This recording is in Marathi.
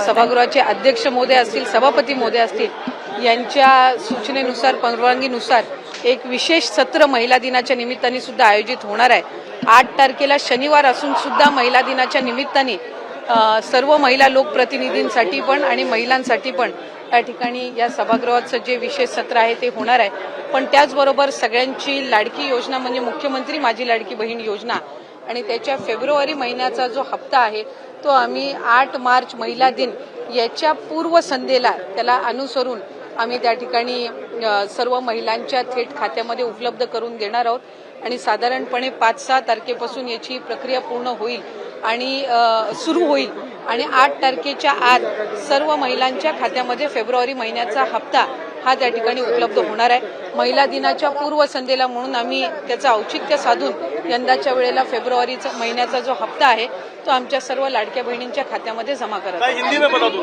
सभागृहाचे अध्यक्ष महोदय असतील, सभापती महोदय असतील यांच्या सूचनेनुसार, परवानगीनुसार एक विशेष सत्र महिला दिनाच्या निमित्ताने सुद्धा आयोजित होणार आहे। 8 तारखेला शनिवार असून सुद्धा महिला दिनाच्या निमित्ताने सर्व महिला लोकप्रतिनिधींसाठी पण आणि महिलांसाठी पण या ठिकाणी या सभागृहाचं जे विशेष सत्र आहे ते होणार आहे। पण त्याचबरोबर सगळ्यांची लाडकी योजना म्हणजे मुख्यमंत्री माझी लाडकी बहीण योजना आणि त्याच्या फेब्रुवारी महिन्याचा जो हप्ता आहे तो आम्ही 8 मार्च महिला दिन याच्या पूर्वसंध्येला त्याला अनुसरून आम्ही त्या ठिकाणी सर्व महिलांच्या थेट खात्यामध्ये उपलब्ध करून देणार आहोत आणि साधारणपणे 5-6 तारखेपासून याची प्रक्रिया पूर्ण होईल आणि सुरू होईल आणि 8 तारखेच्या आत सर्व महिलांच्या खात्यामध्ये फेब्रुवारी महिन्याचा हप्ता हा त्या ठिकाणी उपलब्ध होणार आहे। महिला दिनाच्या पूर्वसंध्येला म्हणून आम्ही त्याचं औचित्य साधून यंदाच्या वेळेला फेब्रुवारीचा महिन्याचा जो हप्ता आहे तो आमच्या सर्व लाडक्या बहिणींच्या खात्यामध्ये जमा करत आहोत।